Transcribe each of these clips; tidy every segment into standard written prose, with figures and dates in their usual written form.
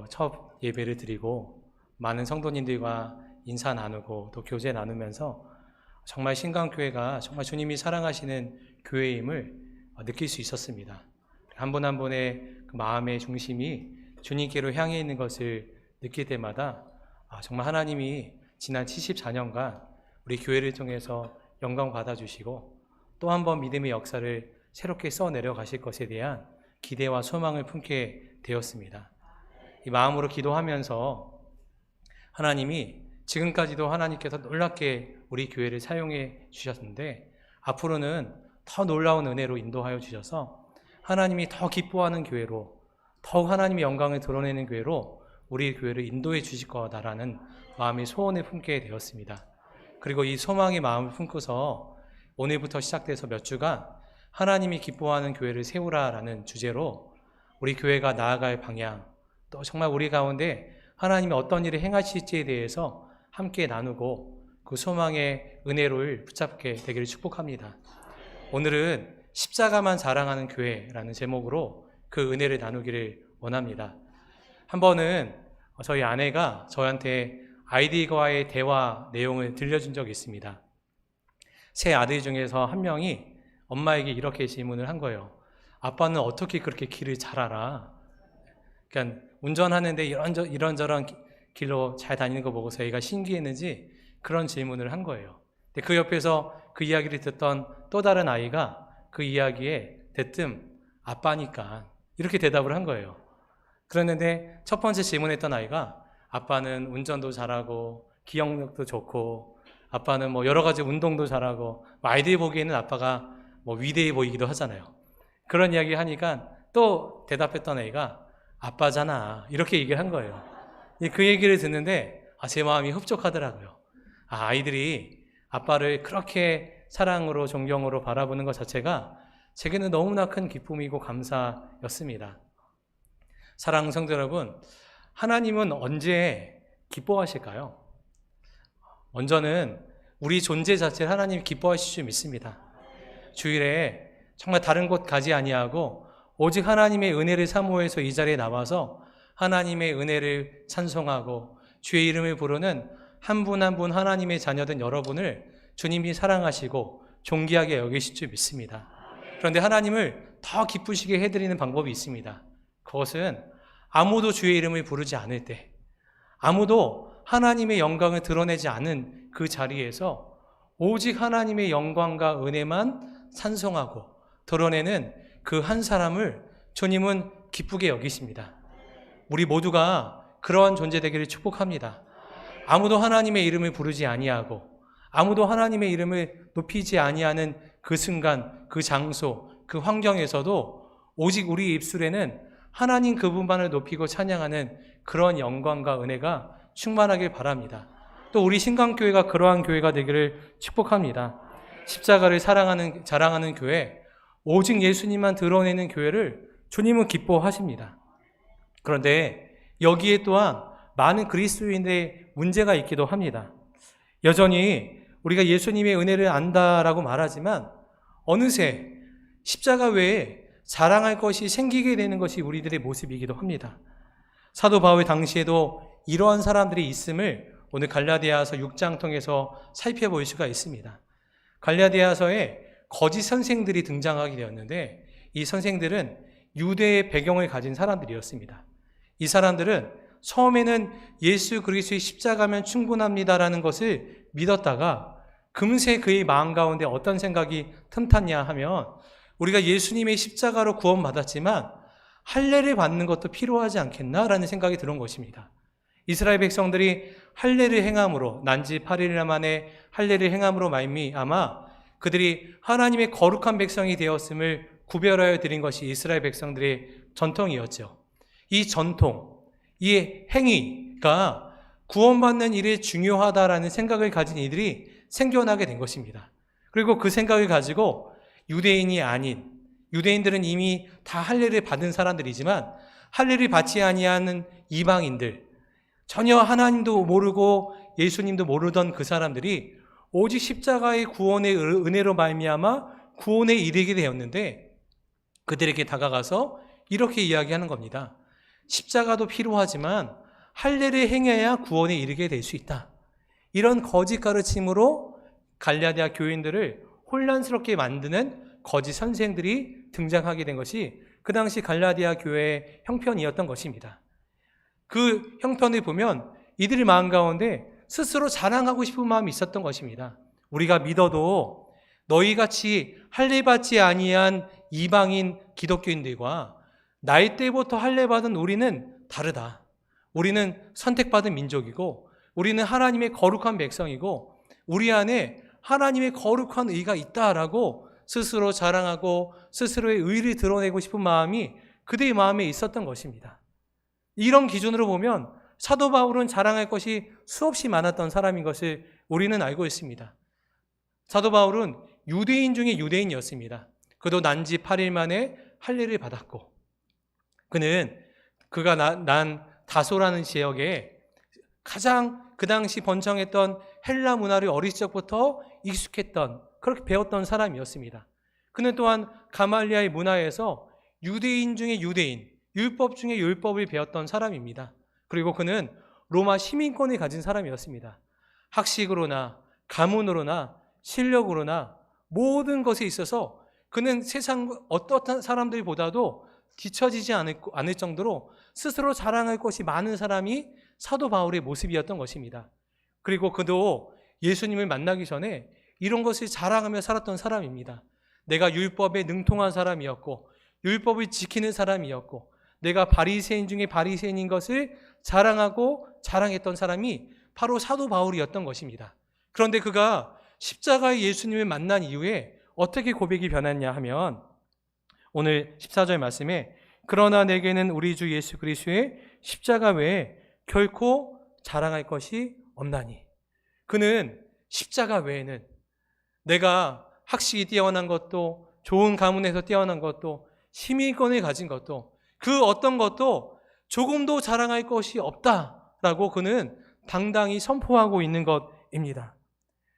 첫 예배를 드리고 많은 성도님들과 인사 나누고 또 교제 나누면서 정말 신강교회가 정말 주님이 사랑하시는 교회임을 느낄 수 있었습니다. 한 분 한 분의 그 마음의 중심이 주님께로 향해 있는 것을 느낄 때마다 정말 하나님이 지난 74년간 우리 교회를 통해서 영광 받아주시고 또 한 번 믿음의 역사를 새롭게 써내려 가실 것에 대한 기대와 소망을 품게 되었습니다. 이 마음으로 기도하면서 하나님이 지금까지도 하나님께서 놀랍게 우리 교회를 사용해 주셨는데 앞으로는 더 놀라운 은혜로 인도하여 주셔서 하나님이 더 기뻐하는 교회로 더욱 하나님의 영광을 드러내는 교회로 우리 교회를 인도해 주실 거다라는 마음의 소원을 품게 되었습니다. 그리고 이 소망의 마음을 품고서 오늘부터 시작돼서 몇 주간 하나님이 기뻐하는 교회를 세우라라는 주제로 우리 교회가 나아갈 방향 또 정말 우리 가운데 하나님이 어떤 일을 행하실지에 대해서 함께 나누고 그 소망의 은혜를 붙잡게 되기를 축복합니다. 오늘은 십자가만 자랑하는 교회라는 제목으로 그 은혜를 나누기를 원합니다. 한 번은 저희 아내가 저한테 아이들과의 대화 내용을 들려준 적이 있습니다. 세 아들 중에서 한 명이 엄마에게 이렇게 질문을 한 거예요. 아빠는 어떻게 그렇게 길을 잘 알아? 그러니까 운전하는데 이런저런 길로 잘 다니는 거 보고서 애가 신기했는지 그런 질문을 한 거예요. 근데 그 옆에서 그 이야기를 듣던 또 다른 아이가 그 이야기에 대뜸 아빠니까 이렇게 대답을 한 거예요. 그랬는데 첫 번째 질문했던 아이가 아빠는 운전도 잘하고 기억력도 좋고 아빠는 뭐 여러 가지 운동도 잘하고 아이들이 보기에는 아빠가 뭐 위대해 보이기도 하잖아요. 그런 이야기 하니까 또 대답했던 애가 아빠잖아 이렇게 얘기를 한 거예요. 그 얘기를 듣는데 제 마음이 흡족하더라고요. 아이들이 아빠를 그렇게 사랑으로 존경으로 바라보는 것 자체가 제게는 너무나 큰 기쁨이고 감사였습니다. 사랑하는 성도 여러분, 하나님은 언제 기뻐하실까요? 먼저는 우리 존재 자체를 하나님이 기뻐하실 줄 믿습니다. 주일에 정말 다른 곳 가지 아니하고 오직 하나님의 은혜를 사모해서 이 자리에 나와서 하나님의 은혜를 찬송하고 주의 이름을 부르는 한 분 한 분 하나님의 자녀된 여러분을 주님이 사랑하시고 존귀하게 여기실 줄 믿습니다. 그런데 하나님을 더 기쁘시게 해드리는 방법이 있습니다. 그것은 아무도 주의 이름을 부르지 않을 때, 아무도 하나님의 영광을 드러내지 않은 그 자리에서 오직 하나님의 영광과 은혜만 찬송하고 드러내는 그 한 사람을 주님은 기쁘게 여기십니다. 우리 모두가 그러한 존재 되기를 축복합니다. 아무도 하나님의 이름을 부르지 아니하고 아무도 하나님의 이름을 높이지 아니하는 그 순간, 그 장소, 그 환경에서도 오직 우리 입술에는 하나님 그분만을 높이고 찬양하는 그런 영광과 은혜가 충만하길 바랍니다. 또 우리 신강교회가 그러한 교회가 되기를 축복합니다. 십자가를 자랑하는 교회, 오직 예수님만 드러내는 교회를 주님은 기뻐하십니다. 그런데 여기에 또한 많은 그리스도인의 문제가 있기도 합니다. 여전히 우리가 예수님의 은혜를 안다라고 말하지만 어느새 십자가 외에 자랑할 것이 생기게 되는 것이 우리들의 모습이기도 합니다. 사도 바울 당시에도 이러한 사람들이 있음을 오늘 갈라디아서 6장 통해서 살펴볼 수가 있습니다. 갈라디아서에 거짓 선생들이 등장하게 되었는데 이 선생들은 유대의 배경을 가진 사람들이었습니다. 이 사람들은 처음에는 예수 그리스도의 십자가면 충분합니다라는 것을 믿었다가 금세 그의 마음 가운데 어떤 생각이 틈탔냐 하면 우리가 예수님의 십자가로 구원받았지만 할례를 받는 것도 필요하지 않겠나라는 생각이 들은 것입니다. 이스라엘 백성들이 할례를 행함으로 난지 8일 만에 할례를 행함으로 말미암아 그들이 하나님의 거룩한 백성이 되었음을 구별하여 드린 것이 이스라엘 백성들의 전통이었죠. 이 전통, 이 행위가 구원받는 일에 중요하다라는 생각을 가진 이들이 생겨나게 된 것입니다. 그리고 그 생각을 가지고 유대인이 아닌, 유대인들은 이미 다 할례를 받은 사람들이지만 할례를 받지 아니하는 이방인들, 전혀 하나님도 모르고 예수님도 모르던 그 사람들이 오직 십자가의 구원의 은혜로 말미암아 구원에 이르게 되었는데 그들에게 다가가서 이렇게 이야기하는 겁니다. 십자가도 필요하지만 할례를 행해야 구원에 이르게 될 수 있다. 이런 거짓 가르침으로 갈라디아 교인들을 혼란스럽게 만드는 거짓 선생들이 등장하게 된 것이 그 당시 갈라디아 교회의 형편이었던 것입니다. 그 형편을 보면 이들의 마음 가운데 스스로 자랑하고 싶은 마음이 있었던 것입니다. 우리가 믿어도 너희같이 할례 받지 아니한 이방인 기독교인들과 나이 때부터 할례 받은 우리는 다르다. 우리는 선택받은 민족이고 우리는 하나님의 거룩한 백성이고 우리 안에 하나님의 거룩한 의가 있다라고 스스로 자랑하고 스스로의 의를 드러내고 싶은 마음이 그들의 마음에 있었던 것입니다. 이런 기준으로 보면 사도 바울은 자랑할 것이 수없이 많았던 사람인 것을 우리는 알고 있습니다. 사도 바울은 유대인 중에 유대인이었습니다. 그도 난지 8일 만에 할례를 받았고 그가 난 다소라는 지역에 가장 그 당시 번창했던 헬라 문화를 어릴 적부터 익숙했던 그렇게 배웠던 사람이었습니다. 그는 또한 가말리아의 문화에서 유대인 중에 유대인, 율법 중에 율법을 배웠던 사람입니다. 그리고 그는 로마 시민권을 가진 사람이었습니다. 학식으로나 가문으로나 실력으로나 모든 것에 있어서 그는 세상 어떠한 사람들보다도 뒤처지지 않을 정도로 스스로 자랑할 것이 많은 사람이 사도 바울의 모습이었던 것입니다. 그리고 그도 예수님을 만나기 전에 이런 것을 자랑하며 살았던 사람입니다. 내가 율법에 능통한 사람이었고 율법을 지키는 사람이었고 내가 바리새인 중에 바리새인인 것을 자랑하고 자랑했던 사람이 바로 사도 바울이었던 것입니다. 그런데 그가 십자가의 예수님을 만난 이후에 어떻게 고백이 변했냐 하면 오늘 14절 말씀에 그러나 내게는 우리 주 예수 그리스도의 십자가 외에 결코 자랑할 것이 없나니. 그는 십자가 외에는 내가 학식이 뛰어난 것도 좋은 가문에서 뛰어난 것도 시민권을 가진 것도 그 어떤 것도 조금도 자랑할 것이 없다라고 그는 당당히 선포하고 있는 것입니다.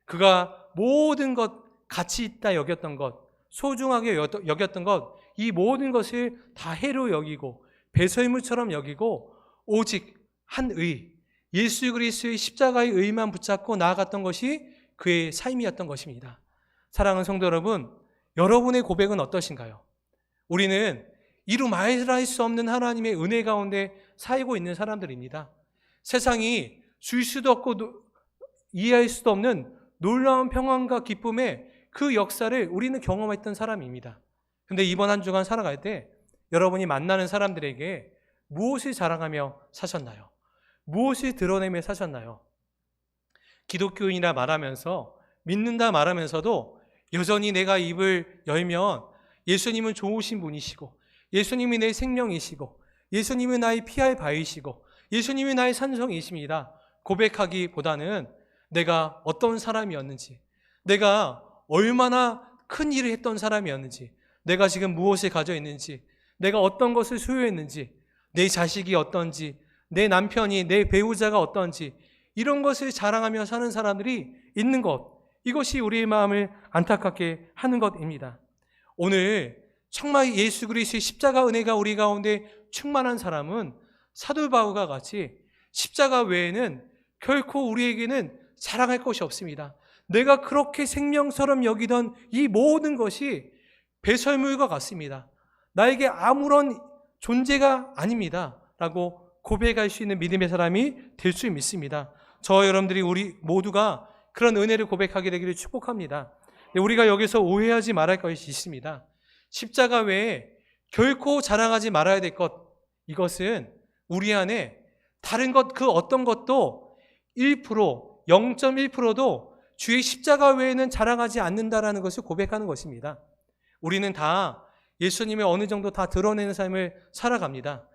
그가 모든 것 가치 있다 여겼던 것, 소중하게 여겼던 것, 이 모든 것을 다 해로 여기고 배설물처럼 여기고 오직 한 의, 예수 그리스도의 십자가의 의만 붙잡고 나아갔던 것이 그의 삶이었던 것입니다. 사랑하는 성도 여러분, 여러분의 고백은 어떠신가요? 우리는 이루 말할 수 없는 하나님의 은혜 가운데 살고 있는 사람들입니다. 세상이 줄 수도 없고 이해할 수도 없는 놀라운 평안과 기쁨의 그 역사를 우리는 경험했던 사람입니다. 근데 이번 한 주간 살아갈 때 여러분이 만나는 사람들에게 무엇을 자랑하며 사셨나요? 무엇을 드러내며 사셨나요? 기독교인이라 말하면서 믿는다 말하면서도 여전히 내가 입을 열면 예수님은 좋으신 분이시고 예수님이 내 생명이시고 예수님이 나의 피할 바위시고 예수님이 나의 산성이십니다. 고백하기보다는 내가 어떤 사람이었는지, 내가 얼마나 큰 일을 했던 사람이었는지, 내가 지금 무엇을 가져 있는지, 내가 어떤 것을 소유했는지, 내 자식이 어떤지, 내 남편이, 내 배우자가 어떤지 이런 것을 자랑하며 사는 사람들이 있는 것, 이것이 우리의 마음을 안타깝게 하는 것입니다. 오늘 정말 예수 그리스도의 십자가 은혜가 우리 가운데 충만한 사람은 사도 바울과 같이 십자가 외에는 결코 우리에게는 자랑할 것이 없습니다. 내가 그렇게 생명처럼 여기던 이 모든 것이 배설물과 같습니다. 나에게 아무런 존재가 아닙니다. 라고 고백할 수 있는 믿음의 사람이 될 수 믿습니다. 저와 여러분들이 우리 모두가 그런 은혜를 고백하게 되기를 축복합니다. 우리가 여기서 오해하지 말아야 할 것이 있습니다. 십자가 외에 결코 자랑하지 말아야 될 것, 이것은 우리 안에 다른 것 그 어떤 것도 1%, 0.1%도 주의 십자가 외에는 자랑하지 않는다라는 것을 고백하는 것입니다. 우리는 다 예수님의 어느 정도 다 드러내는 삶을 살아갑니다.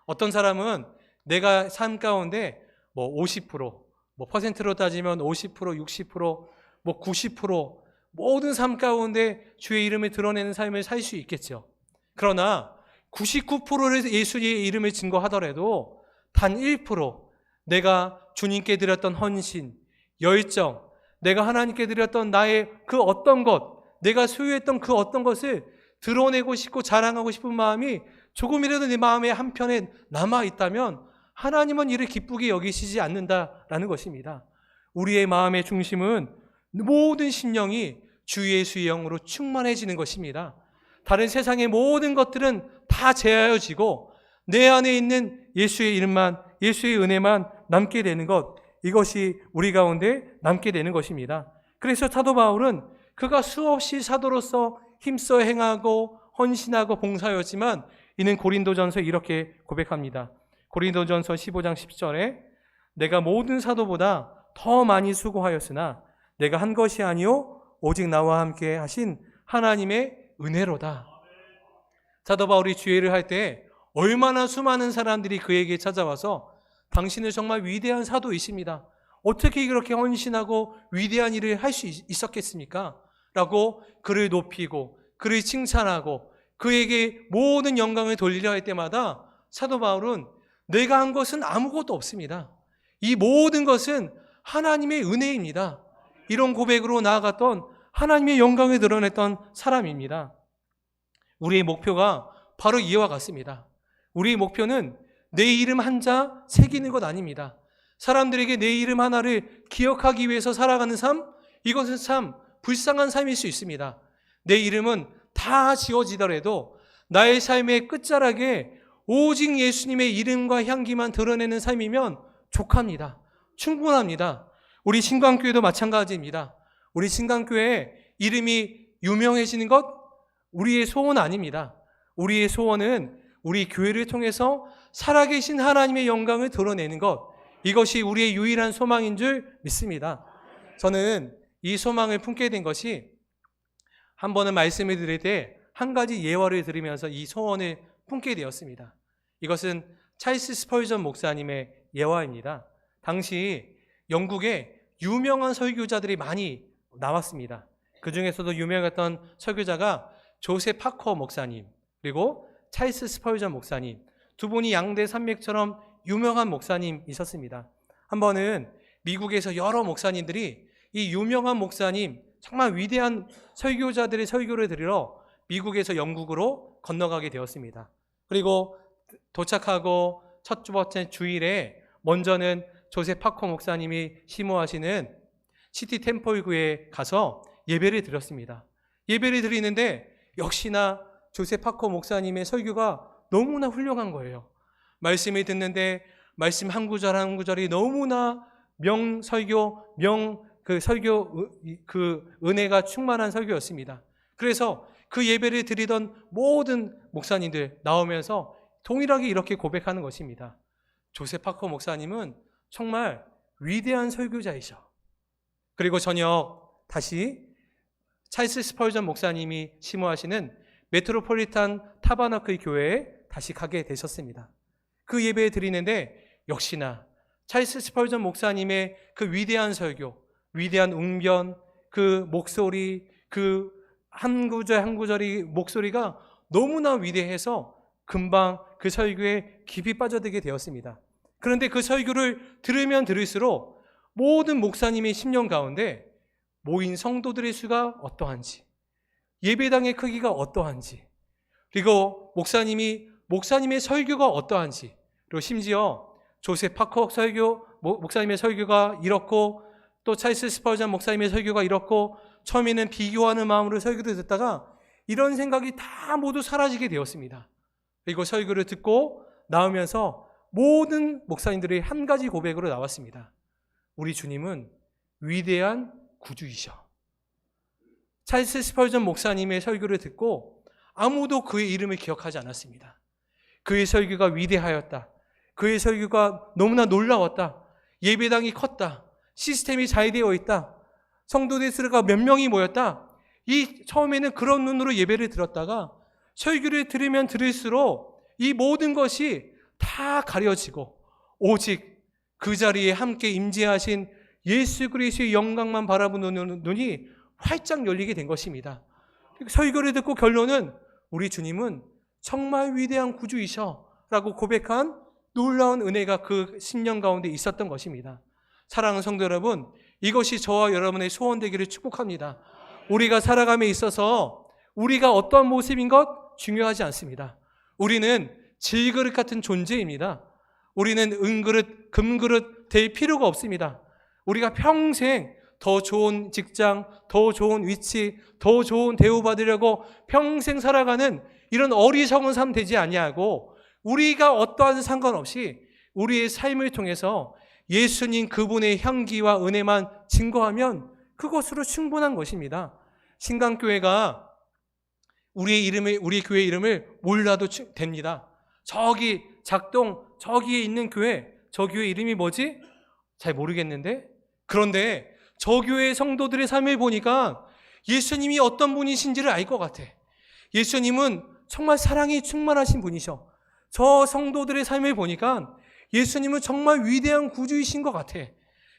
어떤 사람은 내가 삶 가운데 50%, 퍼센트로 따지면 50%, 60%, 90% 모든 삶 가운데 주의 이름을 드러내는 삶을 살 수 있겠죠. 그러나 99%를 예수의 이름을 증거하더라도 단 1% 내가 주님께 드렸던 헌신, 열정, 내가 하나님께 드렸던 나의 그 어떤 것, 내가 소유했던 그 어떤 것을 드러내고 싶고 자랑하고 싶은 마음이 조금이라도 내 마음의 한편에 남아있다면 하나님은 이를 기쁘게 여기시지 않는다라는 것입니다. 우리의 마음의 중심은 모든 심령이 주 예수의 영으로 충만해지는 것입니다. 다른 세상의 모든 것들은 다 제하여지고 내 안에 있는 예수의 이름만, 예수의 은혜만 남게 되는 것, 이것이 우리 가운데 남게 되는 것입니다. 그래서 사도 바울은 그가 수없이 사도로서 힘써 행하고 헌신하고 봉사였지만 이는 고린도전서에 이렇게 고백합니다. 고린도전서 15장 10절에 내가 모든 사도보다 더 많이 수고하였으나 내가 한 것이 아니요 오직 나와 함께 하신 하나님의 은혜로다. 사도 바울이 주일을 할 때 얼마나 수많은 사람들이 그에게 찾아와서 당신은 정말 위대한 사도이십니다. 어떻게 그렇게 헌신하고 위대한 일을 할 수 있었겠습니까? 라고 그를 높이고 그를 칭찬하고 그에게 모든 영광을 돌리려 할 때마다 사도 바울은 내가 한 것은 아무것도 없습니다. 이 모든 것은 하나님의 은혜입니다. 이런 고백으로 나아갔던 하나님의 영광을 드러냈던 사람입니다. 우리의 목표가 바로 이와 같습니다. 우리의 목표는 내 이름 한자 새기는 것 아닙니다. 사람들에게 내 이름 하나를 기억하기 위해서 살아가는 삶, 이것은 참 불쌍한 삶일 수 있습니다. 내 이름은 다 지워지더라도 나의 삶의 끝자락에 오직 예수님의 이름과 향기만 드러내는 삶이면 족합니다. 충분합니다. 우리 신광교회도 마찬가지입니다. 우리 신광교회의 이름이 유명해지는 것 우리의 소원 아닙니다. 우리의 소원은 우리 교회를 통해서 살아계신 하나님의 영광을 드러내는 것, 이것이 우리의 유일한 소망인 줄 믿습니다. 저는 이 소망을 품게 된 것이 한 번은 말씀을 드릴 때 한 가지 예화를 들으면서 이 소원을 품게 되었습니다. 이것은 찰스 스펄전 목사님의 예화입니다. 당시 영국에 유명한 설교자들이 많이 나왔습니다. 그 중에서도 유명했던 설교자가 조셉 파커 목사님 그리고 찰스 스펄전 목사님, 두 분이 양대 산맥처럼 유명한 목사님이셨습니다. 한 번은 미국에서 여러 목사님들이 이 유명한 목사님, 정말 위대한 설교자들의 설교를 들으러 미국에서 영국으로 건너가게 되었습니다. 그리고 도착하고 첫 번째 주일에 먼저는 조셉 파커 목사님이 심호하시는 시티 템플 교회에 가서 예배를 드렸습니다. 예배를 드리는데 역시나 조셉 파커 목사님의 설교가 너무나 훌륭한 거예요. 말씀을 듣는데 말씀 한 구절 한 구절이 너무나 명설교, 은혜가 충만한 설교였습니다. 그래서 그 예배를 드리던 모든 목사님들 나오면서 동일하게 이렇게 고백하는 것입니다. 조셉 파커 목사님은 정말 위대한 설교자이셔. 그리고 저녁 다시 찰스 스펄전 목사님이 심호하시는 메트로폴리탄 타버너클 교회에 다시 가게 되셨습니다. 그 예배 드리는데 역시나 찰스 스펄전 목사님의 그 위대한 설교, 위대한 웅변, 그 목소리, 그 한 구절 한 구절이 목소리가 너무나 위대해서 금방 그 설교에 깊이 빠져들게 되었습니다. 그런데 그 설교를 들으면 들을수록 모든 목사님의 심령 가운데 모인 성도들의 수가 어떠한지, 예배당의 크기가 어떠한지, 그리고 목사님의 설교가 어떠한지, 그리고 심지어 조셉 파커 목사님의 설교가 이렇고 또 찰스 스펄전 목사님의 설교가 이렇고 처음에는 비교하는 마음으로 설교를 듣다가 이런 생각이 다 모두 사라지게 되었습니다. 그리고 설교를 듣고 나오면서 모든 목사님들이 한 가지 고백으로 나왔습니다. 우리 주님은 위대한 구주이셔. 찰스 스펄전 목사님의 설교를 듣고 아무도 그의 이름을 기억하지 않았습니다. 그의 설교가 위대하였다. 그의 설교가 너무나 놀라웠다. 예배당이 컸다. 시스템이 잘 되어 있다. 성도들 수가 몇 명이 모였다. 처음에는 그런 눈으로 예배를 들었다가 설교를 들으면 들을수록 이 모든 것이 다 가려지고 오직 그 자리에 함께 임재하신 예수 그리스도의 영광만 바라보는 눈이 활짝 열리게 된 것입니다. 설교를 듣고 결론은 우리 주님은 정말 위대한 구주이셔 라고 고백한 놀라운 은혜가 그 신령 가운데 있었던 것입니다. 사랑하는 성도 여러분, 이것이 저와 여러분의 소원 되기를 축복합니다. 우리가 살아감에 있어서 우리가 어떤 모습인 것 중요하지 않습니다. 우리는 질그릇 같은 존재입니다. 우리는 은그릇, 금그릇 될 필요가 없습니다. 우리가 평생 더 좋은 직장, 더 좋은 위치, 더 좋은 대우받으려고 평생 살아가는 이런 어리석은 삶 되지 아니하고, 우리가 어떠한 상관없이 우리의 삶을 통해서 예수님 그분의 향기와 은혜만 증거하면 그것으로 충분한 것입니다. 신강교회가 우리 교회 이름을 몰라도 됩니다. 저기 작동, 저기에 있는 교회, 저 교회 이름이 뭐지? 잘 모르겠는데? 그런데 저 교회 성도들의 삶을 보니까 예수님이 어떤 분이신지를 알 것 같아. 예수님은 정말 사랑이 충만하신 분이셔. 저 성도들의 삶을 보니까 예수님은 정말 위대한 구주이신 것 같아.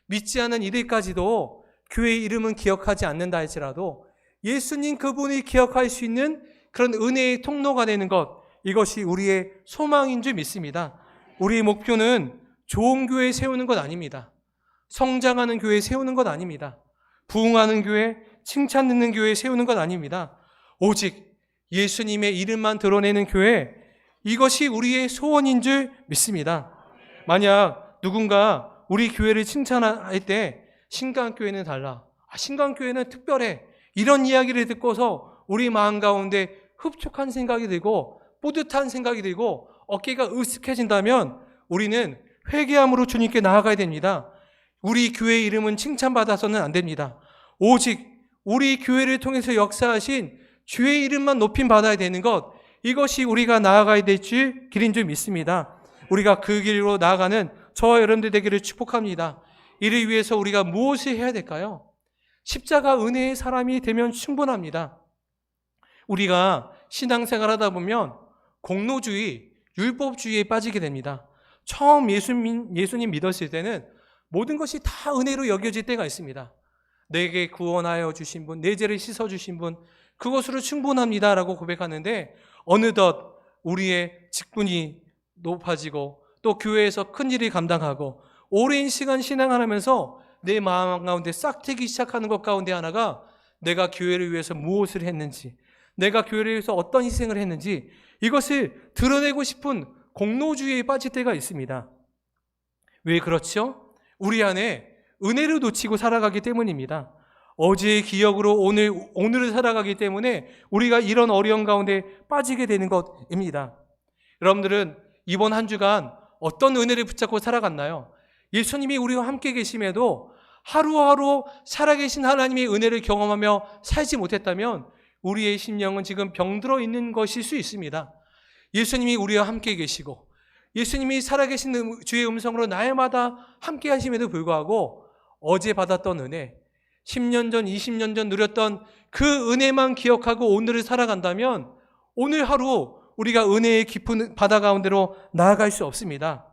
믿지 않은 이들까지도 교회의 이름은 기억하지 않는다 할지라도 예수님 그분이 기억할 수 있는 그런 은혜의 통로가 되는 것, 이것이 우리의 소망인 줄 믿습니다. 우리의 목표는 좋은 교회 세우는 것 아닙니다. 성장하는 교회 세우는 것 아닙니다. 부흥하는 교회, 칭찬 듣는 교회 세우는 것 아닙니다. 오직 예수님의 이름만 드러내는 교회, 이것이 우리의 소원인 줄 믿습니다. 만약 누군가 우리 교회를 칭찬할 때 신강교회는 달라, 신강교회는 특별해, 이런 이야기를 듣고서 우리 마음 가운데 흡족한 생각이 들고 뿌듯한 생각이 들고 어깨가 으쓱해진다면 우리는 회개함으로 주님께 나아가야 됩니다. 우리 교회의 이름은 칭찬받아서는 안 됩니다. 오직 우리 교회를 통해서 역사하신 주의 이름만 높임 받아야 되는 것, 이것이 우리가 나아가야 될 길인 줄 믿습니다. 우리가 그 길로 나아가는 저와 여러분들 되기를 축복합니다. 이를 위해서 우리가 무엇을 해야 될까요? 십자가 은혜의 사람이 되면 충분합니다. 우리가 신앙생활 하다 보면 공로주의, 율법주의에 빠지게 됩니다. 처음 예수님 믿었을 때는 모든 것이 다 은혜로 여겨질 때가 있습니다. 내게 구원하여 주신 분, 내 죄를 씻어주신 분, 그것으로 충분합니다라고 고백하는데 어느덧 우리의 직분이 높아지고 또 교회에서 큰 일을 감당하고 오랜 시간 신앙하면서 내 마음 가운데 싹트기 시작하는 것 가운데 하나가 내가 교회를 위해서 무엇을 했는지, 내가 교회를 위해서 어떤 희생을 했는지, 이것을 드러내고 싶은 공로주의에 빠질 때가 있습니다. 왜 그렇죠? 우리 안에 은혜를 놓치고 살아가기 때문입니다. 어제의 기억으로 오늘을 살아가기 때문에 우리가 이런 어려움 가운데 빠지게 되는 것입니다. 여러분들은 이번 한 주간 어떤 은혜를 붙잡고 살아갔나요? 예수님이 우리와 함께 계심에도 하루하루 살아계신 하나님의 은혜를 경험하며 살지 못했다면 우리의 심령은 지금 병들어 있는 것일 수 있습니다. 예수님이 우리와 함께 계시고 예수님이 살아계신 주의 음성으로 날마다 함께 하심에도 불구하고 어제 받았던 은혜, 10년 전, 20년 전 누렸던 그 은혜만 기억하고 오늘을 살아간다면 오늘 하루 우리가 은혜의 깊은 바다 가운데로 나아갈 수 없습니다.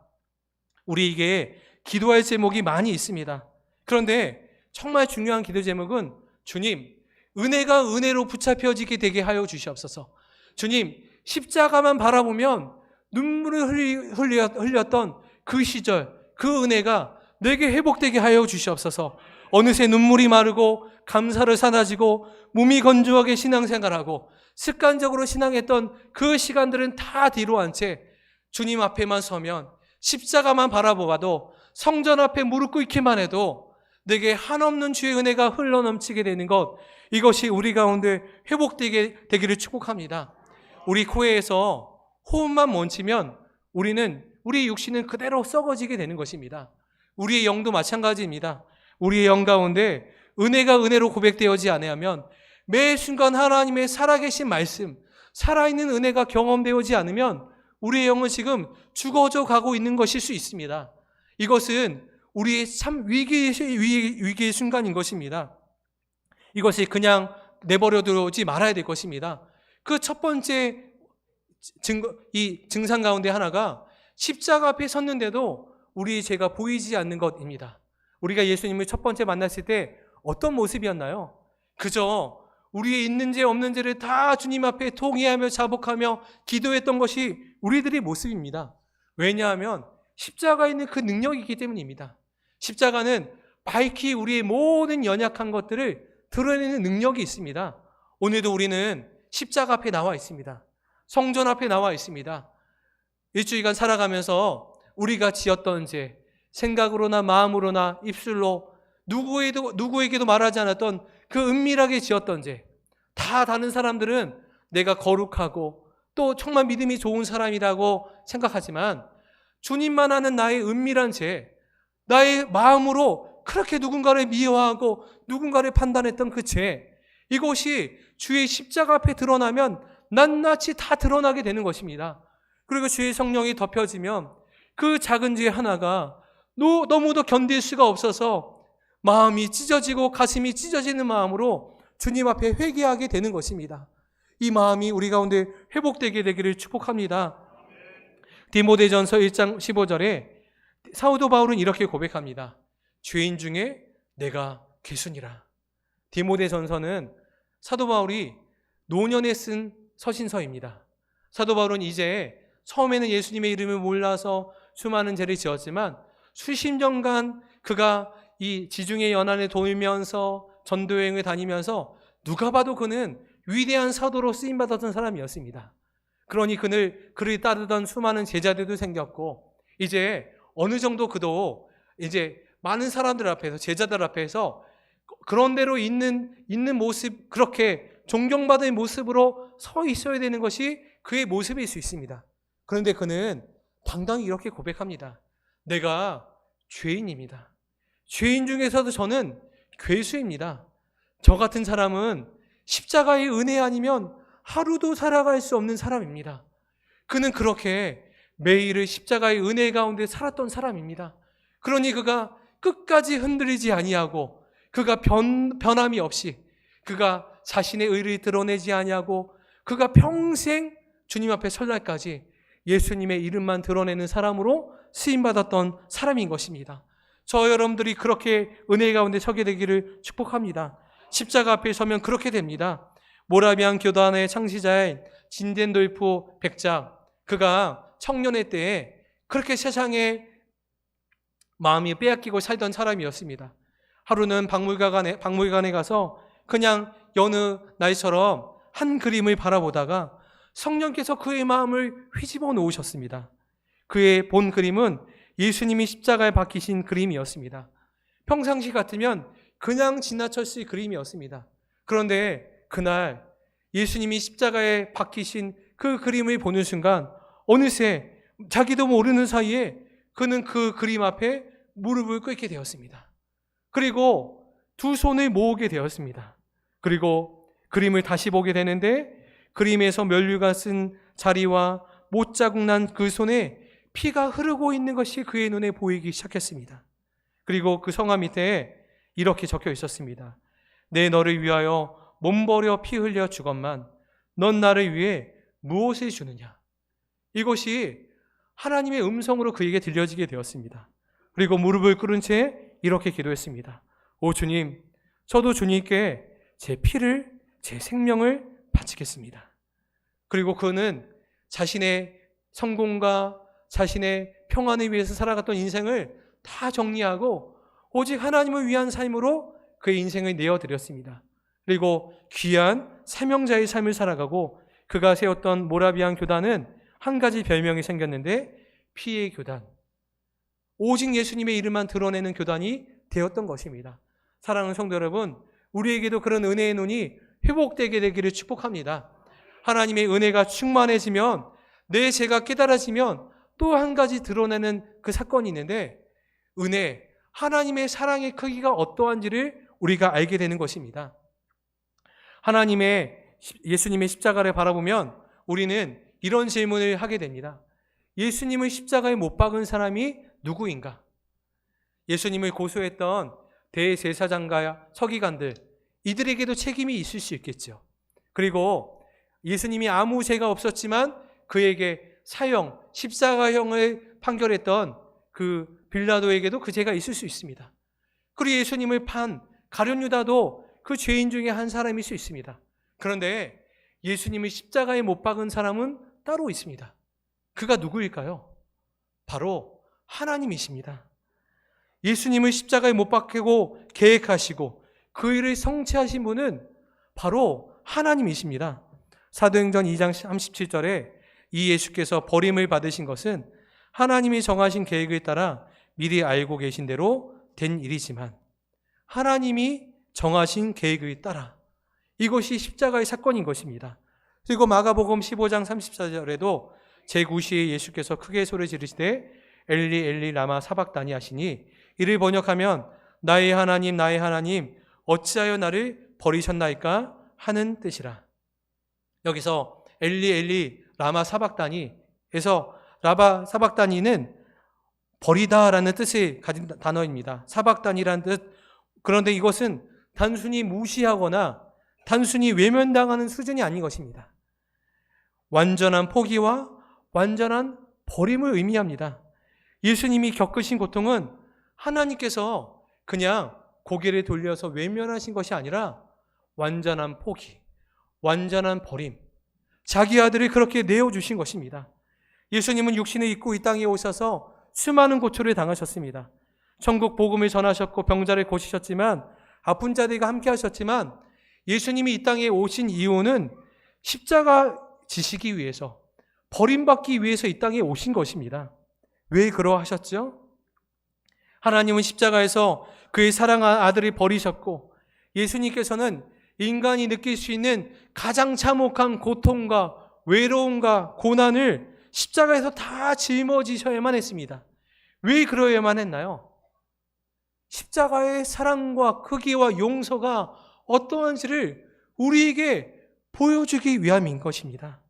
우리에게 기도할 제목이 많이 있습니다. 그런데 정말 중요한 기도 제목은 주님, 은혜가 은혜로 붙잡혀지게 되게 하여 주시옵소서. 주님, 십자가만 바라보면 눈물을 흘렸던 그 시절, 그 은혜가 내게 회복되게 하여 주시옵소서. 어느새 눈물이 마르고 감사를 사라지고 몸이 건조하게 신앙생활하고 습관적으로 신앙했던 그 시간들은 다 뒤로 한 채 주님 앞에만 서면 십자가만 바라보아도 성전 앞에 무릎 꿇기만 해도 내게 한없는 주의 은혜가 흘러넘치게 되는 것, 이것이 우리 가운데 회복되게 되기를 축복합니다. 우리 코에서 호흡만 멈추면 우리 육신은 그대로 썩어지게 되는 것입니다. 우리의 영도 마찬가지입니다. 우리의 영 가운데 은혜가 은혜로 고백되어지지 않으면 매 순간 하나님의 살아계신 말씀, 살아있는 은혜가 경험되어지지 않으면 우리의 영은 지금 죽어져 가고 있는 것일 수 있습니다. 이것은 우리의 참 위기의 순간인 것입니다. 이것이 그냥 내버려 두지 말아야 될 것입니다. 그 첫 번째 증상 가운데 하나가 십자가 앞에 섰는데도 우리의 죄가 보이지 않는 것입니다. 우리가 예수님을 첫 번째 만났을 때 어떤 모습이었나요? 그저 우리의 있는 죄 없는 죄를 다 주님 앞에 통회하며 자복하며 기도했던 것이 우리들의 모습입니다. 왜냐하면 십자가에 있는 그 능력이 있기 때문입니다. 십자가는 밝히 우리의 모든 연약한 것들을 드러내는 능력이 있습니다. 오늘도 우리는 십자가 앞에 나와 있습니다. 성전 앞에 나와 있습니다. 일주일간 살아가면서 우리가 지었던 죄, 생각으로나 마음으로나 입술로 누구에게도 말하지 않았던 그 은밀하게 지었던 죄, 다 다른 사람들은 내가 거룩하고 또 정말 믿음이 좋은 사람이라고 생각하지만 주님만 아는 나의 은밀한 죄, 나의 마음으로 그렇게 누군가를 미워하고 누군가를 판단했던 그 죄, 이것이 주의 십자가 앞에 드러나면 낱낱이 다 드러나게 되는 것입니다. 그리고 주의 성령이 덮여지면 그 작은 죄 하나가 너무도 견딜 수가 없어서 마음이 찢어지고 가슴이 찢어지는 마음으로 주님 앞에 회개하게 되는 것입니다. 이 마음이 우리 가운데 회복되게 되기를 축복합니다. 디모데전서 1장 15절에 사도 바울은 이렇게 고백합니다. 죄인 중에 내가 괴순이라. 디모데전서는 사도 바울이 노년에 쓴 서신서입니다. 사도 바울은 이제 처음에는 예수님의 이름을 몰라서 수많은 죄를 지었지만 수십 년간 그가 이 지중해 연안에 돌면서 전도여행을 다니면서 누가 봐도 그는 위대한 사도로 쓰임받았던 사람이었습니다. 그러니 그를 따르던 수많은 제자들도 생겼고 이제 어느 정도 그도 이제 많은 사람들 앞에서 제자들 앞에서 그런 대로 있는 모습, 그렇게 존경받을 모습으로 서 있어야 되는 것이 그의 모습일 수 있습니다. 그런데 그는 당당히 이렇게 고백합니다. 내가 죄인입니다. 죄인 중에서도 저는 괴수입니다. 저 같은 사람은 십자가의 은혜 아니면 하루도 살아갈 수 없는 사람입니다. 그는 그렇게 매일을 십자가의 은혜 가운데 살았던 사람입니다. 그러니 그가 끝까지 흔들리지 아니하고 그가 변함이 없이 그가 자신의 의를 드러내지 아니하고 그가 평생 주님 앞에 설 날까지 예수님의 이름만 드러내는 사람으로 쓰임받았던 사람인 것입니다. 저 여러분들이 그렇게 은혜 가운데 서게 되기를 축복합니다. 십자가 앞에 서면 그렇게 됩니다. 모라비안 교단의 창시자인 진덴돌프 백작, 그가 청년의 때에 그렇게 세상에 마음이 빼앗기고 살던 사람이었습니다. 하루는 박물관에 가서 그냥 여느 날처럼 한 그림을 바라보다가 성령께서 그의 마음을 휘집어 놓으셨습니다. 그의 본 그림은 예수님이 십자가에 박히신 그림이었습니다. 평상시 같으면 그냥 지나쳤을 그림이었습니다. 그런데 그날 예수님이 십자가에 박히신 그 그림을 보는 순간 어느새 자기도 모르는 사이에 그는 그 그림 앞에 무릎을 꿇게 되었습니다. 그리고 두 손을 모으게 되었습니다. 그리고 그림을 다시 보게 되는데 그림에서 면류가 쓴 자리와 못자국 난 그 손에 피가 흐르고 있는 것이 그의 눈에 보이기 시작했습니다. 그리고 그 성화 밑에 이렇게 적혀 있었습니다. 내 너를 위하여 몸버려 피 흘려 죽었만 넌 나를 위해 무엇을 주느냐. 이것이 하나님의 음성으로 그에게 들려지게 되었습니다. 그리고 무릎을 꿇은 채 이렇게 기도했습니다. 오 주님, 저도 주님께 제 피를, 제 생명을 바치겠습니다. 그리고 그는 자신의 성공과 자신의 평안을 위해서 살아갔던 인생을 다 정리하고 오직 하나님을 위한 삶으로 그의 인생을 내어드렸습니다. 그리고 귀한 사명자의 삶을 살아가고 그가 세웠던 모라비안 교단은 한 가지 별명이 생겼는데 피의 교단, 오직 예수님의 이름만 드러내는 교단이 되었던 것입니다. 사랑하는 성도 여러분, 우리에게도 그런 은혜의 눈이 회복되게 되기를 축복합니다. 하나님의 은혜가 충만해지면, 내 죄가 깨달아지면 또 한 가지 드러내는 그 사건이 있는데, 은혜, 하나님의 사랑의 크기가 어떠한지를 우리가 알게 되는 것입니다. 예수님의 십자가를 바라보면 우리는 이런 질문을 하게 됩니다. 예수님을 십자가에 못 박은 사람이 누구인가? 예수님을 고소했던 대제사장과 서기관들, 이들에게도 책임이 있을 수 있겠죠. 그리고 예수님이 아무 죄가 없었지만 그에게 사형, 십자가형을 판결했던 그 빌라도에게도 그 죄가 있을 수 있습니다. 그리고 예수님을 판 가룟 유다도 그 죄인 중에 한 사람일 수 있습니다. 그런데 예수님을 십자가에 못 박은 사람은 따로 있습니다. 그가 누구일까요? 바로 하나님이십니다. 예수님을 십자가에 못 박히고 계획하시고 그 일을 성취하신 분은 바로 하나님이십니다. 사도행전 2장 37절에 이 예수께서 버림을 받으신 것은 하나님이 정하신 계획을 따라 미리 알고 계신 대로 된 일이지만 하나님이 정하신 계획을 따라 이것이 십자가의 사건인 것입니다. 그리고 마가복음 15장 34절에도 제9시에 예수께서 크게 소리 지르시되 엘리 엘리 라마 사박다니 하시니 이를 번역하면 나의 하나님 나의 하나님 어찌하여 나를 버리셨나이까 하는 뜻이라. 여기서 엘리 엘리 라마 사박다니에서 라바 사박다니는 버리다라는 뜻을 가진 단어입니다. 사박다니라는 뜻. 그런데 이것은 단순히 무시하거나 단순히 외면당하는 수준이 아닌 것입니다. 완전한 포기와 완전한 버림을 의미합니다. 예수님이 겪으신 고통은 하나님께서 그냥 고개를 돌려서 외면하신 것이 아니라 완전한 포기, 완전한 버림, 자기 아들을 그렇게 내어주신 것입니다. 예수님은 육신을 입고 이 땅에 오셔서 수많은 고초를 당하셨습니다. 천국 복음을 전하셨고 병자를 고치셨지만 아픈 자들과 함께 하셨지만 예수님이 이 땅에 오신 이유는 십자가 지시기 위해서 버림받기 위해서 이 땅에 오신 것입니다. 왜 그러하셨죠? 하나님은 십자가에서 그의 사랑한 아들을 버리셨고 예수님께서는 인간이 느낄 수 있는 가장 참혹한 고통과 외로움과 고난을 십자가에서 다 짊어지셔야만 했습니다. 왜 그러야만 했나요? 십자가의 사랑과 크기와 용서가 어떠한지를 우리에게 보여주기 위함인 것입니다.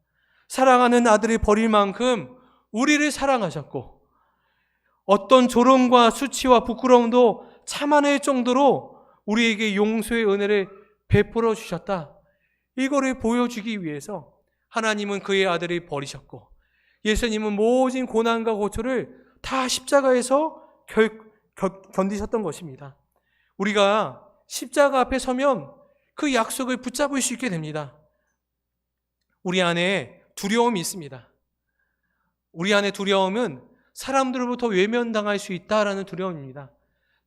사랑하는 아들을 버릴 만큼 우리를 사랑하셨고 어떤 조롱과 수치와 부끄러움도 참아낼 정도로 우리에게 용서의 은혜를 베풀어 주셨다. 이거를 보여주기 위해서 하나님은 그의 아들을 버리셨고 예수님은 모든 고난과 고초를 다 십자가에서 견디셨던 것입니다. 우리가 십자가 앞에 서면 그 약속을 붙잡을 수 있게 됩니다. 우리 안에 두려움이 있습니다. 우리 안에 두려움은 사람들로부터 외면당할 수 있다라는 두려움입니다.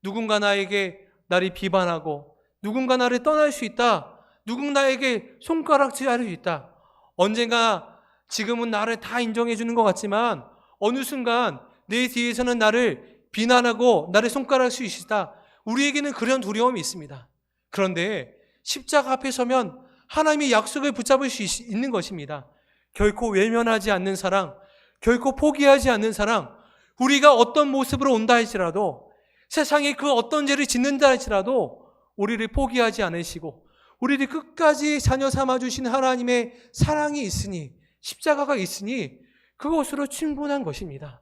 누군가 나에게 나를 비판하고 누군가 나를 떠날 수 있다. 누군가 나에게 손가락질할 수 있다. 언젠가 지금은 나를 다 인정해 주는 것 같지만 어느 순간 내 뒤에서는 나를 비난하고 나를 손가락질 수 있다. 우리에게는 그런 두려움이 있습니다. 그런데 십자가 앞에 서면 하나님의 약속을 붙잡을 수 있는 것입니다. 결코 외면하지 않는 사랑, 결코 포기하지 않는 사랑, 우리가 어떤 모습으로 온다 할지라도 세상에 그 어떤 죄를 짓는다 할지라도 우리를 포기하지 않으시고 우리를 끝까지 자녀 삼아주신 하나님의 사랑이 있으니 십자가가 있으니 그것으로 충분한 것입니다.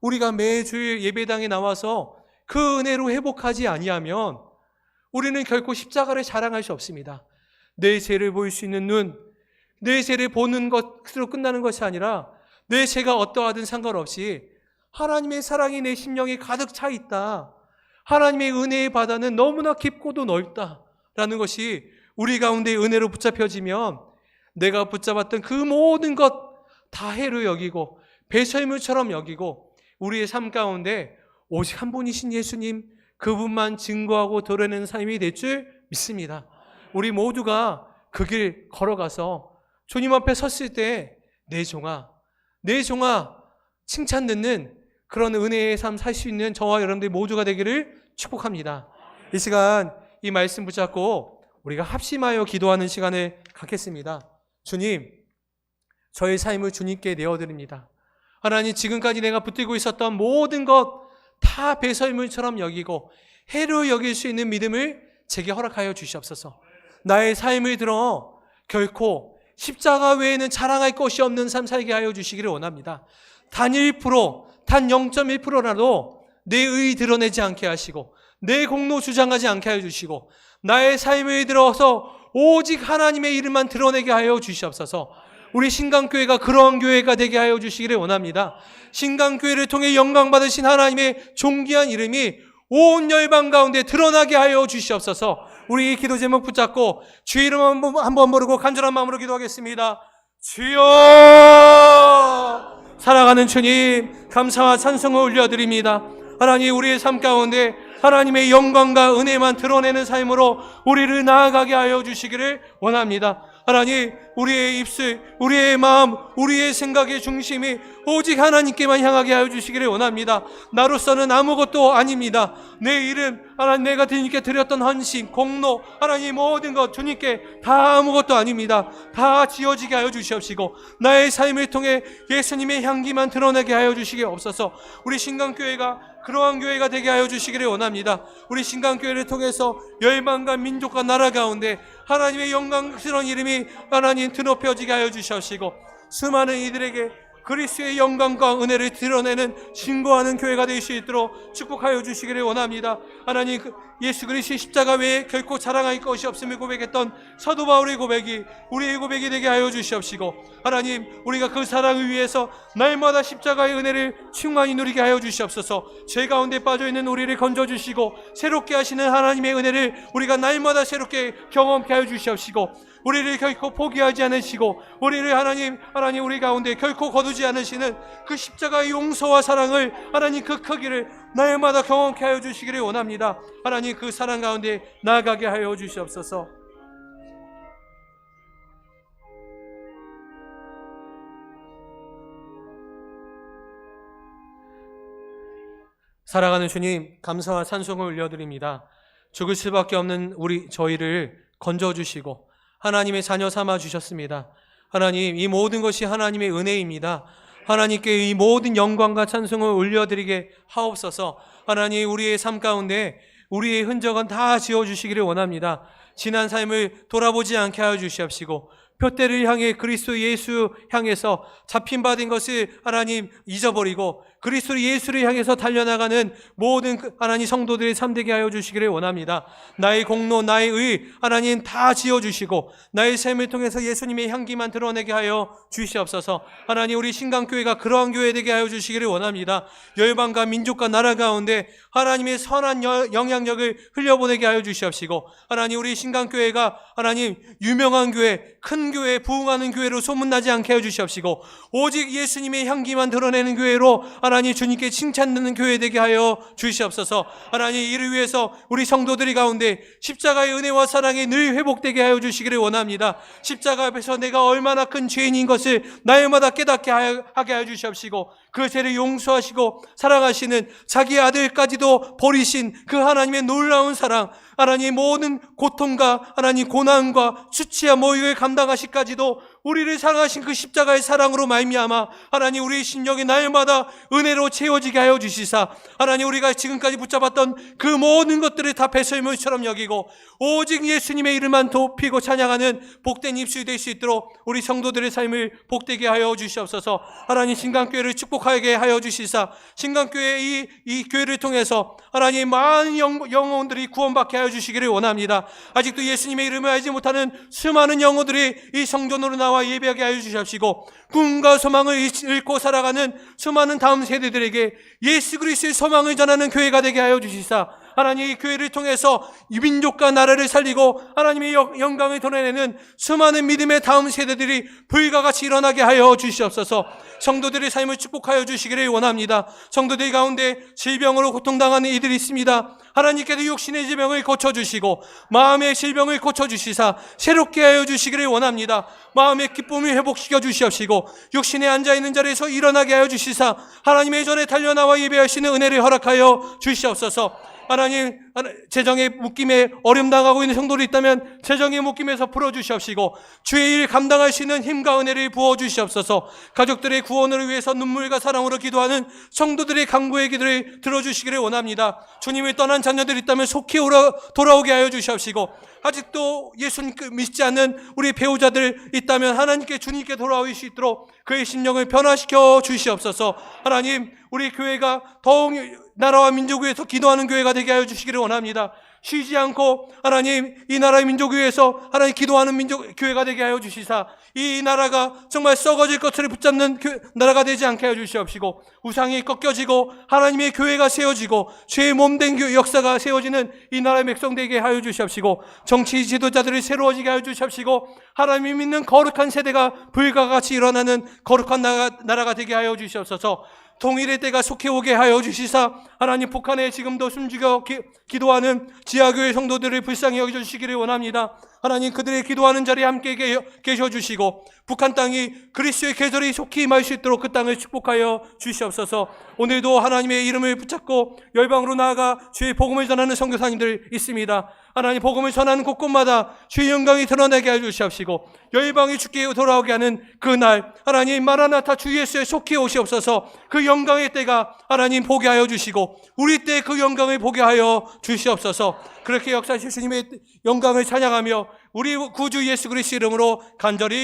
우리가 매주 예배당에 나와서 그 은혜로 회복하지 아니하면 우리는 결코 십자가를 자랑할 수 없습니다. 내 죄를 볼 수 있는 눈, 내 죄를 보는 것으로 끝나는 것이 아니라 내 죄가 어떠하든 상관없이 하나님의 사랑이 내 심령에 가득 차 있다. 하나님의 은혜의 바다는 너무나 깊고도 넓다라는 것이 우리 가운데 은혜로 붙잡혀지면 내가 붙잡았던 그 모든 것 다 해로 여기고 배설물처럼 여기고 우리의 삶 가운데 오직 한 분이신 예수님 그분만 증거하고 드러내는 삶이 될 줄 믿습니다. 우리 모두가 그 길 걸어가서 주님 앞에 섰을 때 내 종아 칭찬 듣는 그런 은혜의 삶 살 수 있는 저와 여러분들 모두가 되기를 축복합니다. 이 시간 이 말씀 붙잡고 우리가 합심하여 기도하는 시간을 갖겠습니다. 주님, 저의 삶을 주님께 내어드립니다. 하나님, 지금까지 내가 붙들고 있었던 모든 것 다 배설물처럼 여기고 해로 여길 수 있는 믿음을 제게 허락하여 주시옵소서. 나의 삶을 들어 결코 십자가 외에는 자랑할 것이 없는 삶 살게 하여 주시기를 원합니다. 단 1%, 단 0.1%라도 내 의 드러내지 않게 하시고 내 공로 주장하지 않게 하여 주시고 나의 삶을 들어서 오직 하나님의 이름만 드러내게 하여 주시옵소서. 우리 신강교회가 그러한 교회가 되게 하여 주시기를 원합니다. 신강교회를 통해 영광 받으신 하나님의 존귀한 이름이 온 열방 가운데 드러나게 하여 주시옵소서. 우리 이 기도 제목 붙잡고 주의 이름 한번 부르고 간절한 마음으로 기도하겠습니다. 주여, 사랑하는 주님, 감사와 찬송을 올려드립니다. 하나님, 우리의 삶 가운데 하나님의 영광과 은혜만 드러내는 삶으로 우리를 나아가게 하여 주시기를 원합니다. 하나님, 우리의 입술, 우리의 마음, 우리의 생각의 중심이 오직 하나님께만 향하게 하여 주시기를 원합니다. 나로서는 아무것도 아닙니다. 내 이름, 하나님, 내가 주님께 드렸던 헌신, 공로, 하나님 모든 것 주님께 다 아무것도 아닙니다. 다 지어지게 하여 주시옵시고 나의 삶을 통해 예수님의 향기만 드러내게 하여 주시기 없어서 우리 신강교회가 그러한 교회가 되게 하여 주시기를 원합니다. 우리 신강교회를 통해서 열방과 민족과 나라 가운데 하나님의 영광스러운 이름이 하나님 드높여지게 하여 주시옵시고 수많은 이들에게 그리스도의 영광과 은혜를 드러내는 신고하는 교회가 될 수 있도록 축복하여 주시기를 원합니다. 하나님, 예수 그리스도의 십자가 외에 결코 자랑할 것이 없음을 고백했던 사도 바울의 고백이 우리의 고백이 되게 하여 주시옵시고 하나님, 우리가 그 사랑을 위해서 날마다 십자가의 은혜를 충만히 누리게 하여 주시옵소서. 죄 가운데 빠져있는 우리를 건져주시고 새롭게 하시는 하나님의 은혜를 우리가 날마다 새롭게 경험케 하여 주시옵시고 우리를 결코 포기하지 않으시고 우리를 하나님 우리 가운데 결코 거두지 않으시는 그 십자가의 용서와 사랑을 하나님 그 크기를 날마다 경험케 하여 주시기를 원합니다. 하나님 그 사랑 가운데 나아가게 하여 주시옵소서. 사랑하는 주님, 감사와 찬송을 올려드립니다. 죽을 수밖에 없는 저희를 건져주시고 하나님의 자녀 삼아 주셨습니다. 하나님, 이 모든 것이 하나님의 은혜입니다. 하나님께 이 모든 영광과 찬송을 올려드리게 하옵소서. 하나님, 우리의 삶 가운데 우리의 흔적은 다 지워주시기를 원합니다. 지난 삶을 돌아보지 않게 하여 주시옵시고 표대를 향해 그리스도 예수 향해서 잡힌받은 것을 하나님 잊어버리고 그리스도 예수를 향해서 달려나가는 모든 하나님 성도들의 삶 되게 하여 주시기를 원합니다. 나의 공로, 나의 의 하나님 다 지어주시고 나의 삶을 통해서 예수님의 향기만 드러내게 하여 주시옵소서. 하나님, 우리 신강교회가 그러한 교회 되게 하여 주시기를 원합니다. 열방과 민족과 나라 가운데 하나님의 선한 영향력을 흘려보내게 하여 주시옵시고 하나님, 우리 신강교회가 하나님 유명한 교회, 큰 교회, 부흥하는 교회로 소문나지 않게 해주시옵시고 오직 예수님의 향기만 드러내는 교회로 하나님 주님께 칭찬받는 교회 되게 하여 주시옵소서. 하나님, 이를 위해서 우리 성도들이 가운데 십자가의 은혜와 사랑이 늘 회복되게 하여 주시기를 원합니다. 십자가 앞에서 내가 얼마나 큰 죄인인 것을 날마다 깨닫게 하게 하여 주시옵시고 그 죄를 용서하시고 사랑하시는 자기 아들까지도 버리신 그 하나님의 놀라운 사랑, 하나님 모든 고통과 하나님 고난과 수치와 모욕을 감당하시까지도 우리를 사랑하신 그 십자가의 사랑으로 말미암아 하나님 우리의 심령이 날마다 은혜로 채워지게 하여 주시사 하나님, 우리가 지금까지 붙잡았던 그 모든 것들을 다 배설물처럼 여기고 오직 예수님의 이름만 높이고 찬양하는 복된 입술이 될 수 있도록 우리 성도들의 삶을 복되게 하여 주시옵소서. 하나님, 신강교회를 축복하게 하여 주시사 신강교회 이 교회를 통해서 하나님 많은 영혼들이 구원받게 하여 주시기를 원합니다. 아직도 예수님의 이름을 알지 못하는 수많은 영혼들이 이 성전으로 나와 예배하게 하여 주시옵시고 꿈과 소망을 잃고 살아가는 수많은 다음 세대들에게 예수 그리스도의 소망을 전하는 교회가 되게 하여 주시사 하나님, 이 교회를 통해서 민족과 나라를 살리고 하나님의 영광을 드러내는 수많은 믿음의 다음 세대들이 불과 같이 일어나게 하여 주시옵소서. 성도들의 삶을 축복하여 주시기를 원합니다. 성도들 가운데 질병으로 고통당하는 이들이 있습니다. 하나님께서 육신의 질병을 고쳐주시고 마음의 질병을 고쳐주시사 새롭게 하여 주시기를 원합니다. 마음의 기쁨을 회복시켜 주시옵시고 육신에 앉아있는 자리에서 일어나게 하여 주시사 하나님의 전에 달려나와 예배하시는 은혜를 허락하여 주시옵소서. 하나님, 재정의 묶임에 어려움당하고 있는 성도들이 있다면 재정의 묶임에서 풀어주시옵시고 주의 일 감당할 수 있는 힘과 은혜를 부어주시옵소서. 가족들의 구원을 위해서 눈물과 사랑으로 기도하는 성도들의 간구의 기도를 들어주시기를 원합니다. 주님을 떠난 자녀들이 있다면 속히 돌아오게 하여 주시옵시고 아직도 예수님 믿지 않는 우리 배우자들 있다면 하나님께 주님께 돌아올 수 있도록 그의 심령을 변화시켜 주시옵소서. 하나님, 우리 교회가 더욱 나라와 민족 위해서 기도하는 교회가 되게 하여 주시기를 원합니다. 쉬지 않고 하나님 이 나라의 민족 위해서 하나님 기도하는 교회가 되게 하여 주시사 이 나라가 정말 썩어질 것을 붙잡는 나라가 되지 않게 하여 주시옵시고 우상이 꺾여지고 하나님의 교회가 세워지고 죄의 몸된 역사가 세워지는 이 나라의 백성 되게 하여 주시옵시고 정치 지도자들이 새로워지게 하여 주시옵시고 하나님이 믿는 거룩한 세대가 불과 같이 일어나는 거룩한 나라가 되게 하여 주시옵소서. 통일의 때가 속히 오게 하여 주시사 하나님, 북한에 지금도 숨죽여 기도하는 지하교회 성도들을 불쌍히 여겨주시기를 원합니다. 하나님 그들의 기도하는 자리에 함께 계셔 주시고 북한 땅이 그리스도의 계절이 속히 임할 수 있도록 그 땅을 축복하여 주시옵소서. 오늘도 하나님의 이름을 붙잡고 열방으로 나아가 주의 복음을 전하는 선교사님들 있습니다. 하나님 복음을 전하는 곳곳마다 주의 영광이 드러나게 해 주시옵시고 열방이 주께 돌아오게 하는 그날 하나님 마라나타 주 예수의 속히 오시옵소서. 그 영광의 때가 하나님 보게 하여 주시고 우리 때 그 영광을 보게 하여 주시옵소서. 그렇게 역사하실 주님의 영광을 찬양하며 우리 구주 예수 그리스도 이름으로 간절히